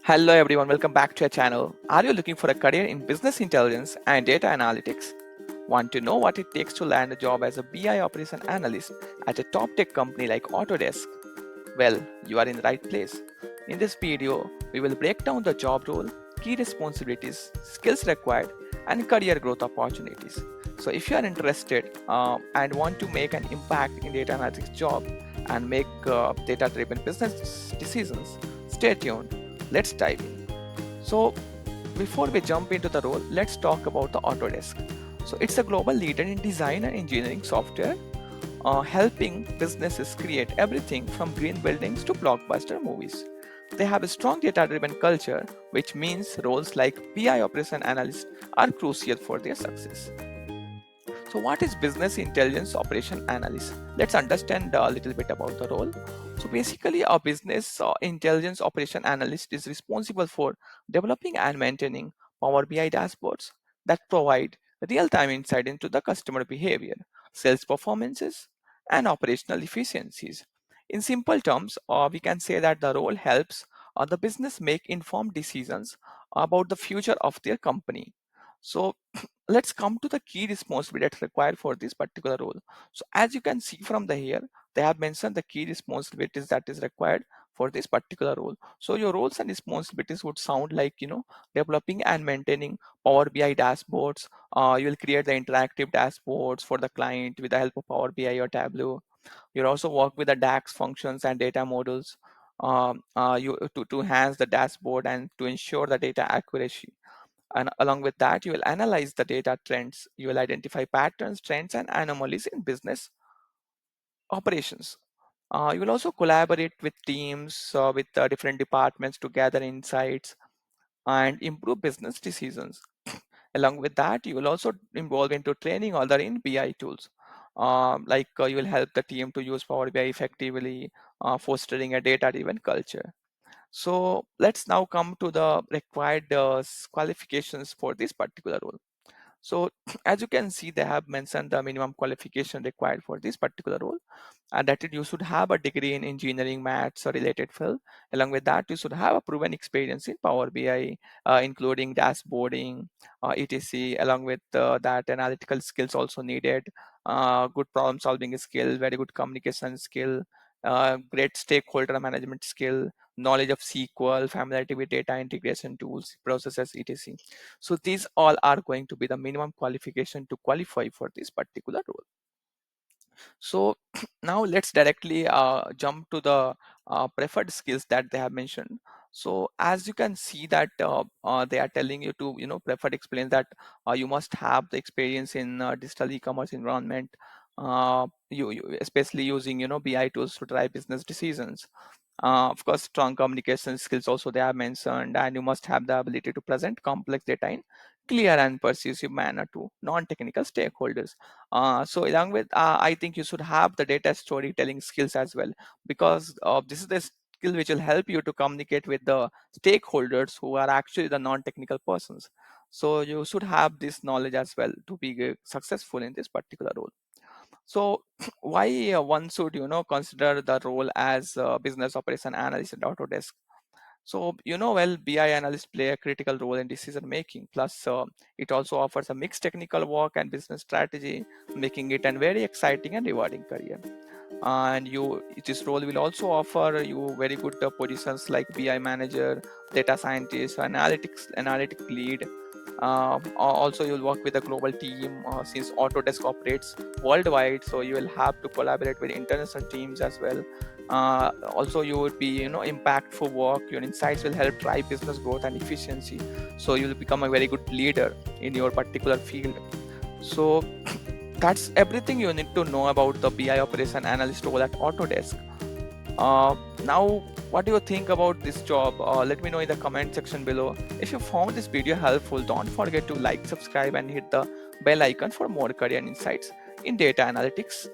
Hello everyone, welcome back to our channel. Are you looking for a career in business intelligence and data analytics? Want to know what it takes to land a job as a BI operation analyst at a top tech company like Autodesk? Well, you are in the right place. In this video, we will break down the job role, key responsibilities, skills required, and career growth opportunities. So if you are interested and want to make an impact in data analytics job and make data-driven business decisions, stay tuned. Let's dive in. So before we jump into the role, let's talk about the Autodesk. So it's a global leader in design and engineering software, helping businesses create everything from green buildings to blockbuster movies. They have a strong data-driven culture, which means roles like BI operation analyst are crucial for their success. So what is Business Intelligence Operation Analyst? Let's understand a little bit about the role. So basically, a Business Intelligence Operation Analyst is responsible for developing and maintaining Power BI dashboards that provide real-time insight into the customer behavior, sales performances, and operational efficiencies. In simple terms, we can say that the role helps the business make informed decisions about the future of their company. So let's come to the key responsibility that's required for this particular role. So as you can see from the here, they have mentioned the key responsibilities that is required for this particular role. So your roles and responsibilities would sound like, developing and maintaining Power BI dashboards. You will create the interactive dashboards for the client with the help of Power BI or Tableau. You'll also work with the DAX functions and data models to enhance the dashboard and to ensure the data accuracy. And along with that, you will analyze the data trends. You will identify patterns, trends, and anomalies in business operations. You will also collaborate with teams, with different departments to gather insights and improve business decisions. Along with that, you will also involve into training other in BI tools. You will help the team to use Power BI effectively, fostering a data-driven culture. So let's now come to the required qualifications for this particular role. So as you can see, they have mentioned the minimum qualification required for this particular role, and that you should have a degree in engineering, maths, or related field. Along with that, you should have a proven experience in Power BI, including dashboarding, etc. Along with that, analytical skills also needed, good problem solving skill, very good communication skill, great stakeholder management skill, knowledge of SQL, familiarity with data integration tools, processes, etc. So these all are going to be the minimum qualification to qualify for this particular role. So now let's directly jump to the preferred skills that they have mentioned. So as you can see that they are telling you to preferred explain that you must have the experience in digital e-commerce environment, you especially using BI tools to drive business decisions. Of course, strong communication skills also they have mentioned, and you must have the ability to present complex data in clear and persuasive manner to non-technical stakeholders. So along with, I think you should have the data storytelling skills as well, because this is the skill which will help you to communicate with the stakeholders who are actually the non-technical persons. So you should have this knowledge as well to be successful in this particular role. So why one should consider the role as business operation analyst at Autodesk? So well, BI analysts play a critical role in decision making. Plus, it also offers a mixed technical work and business strategy, making it a very exciting and rewarding career. And this role will also offer you very good positions like BI manager, data scientist, analytic lead. Also, you'll work with a global team since Autodesk operates worldwide, so you will have to collaborate with international teams as well. Also, you would be impactful work. Your insights will help drive business growth and efficiency, so you'll become a very good leader in your particular field. So that's everything you need to know about the BI operation analyst role at Autodesk. Now, what do you think about this job? Let me know in the comment section below. If you found this video helpful, don't forget to like, subscribe, and hit the bell icon for more career insights in data analytics.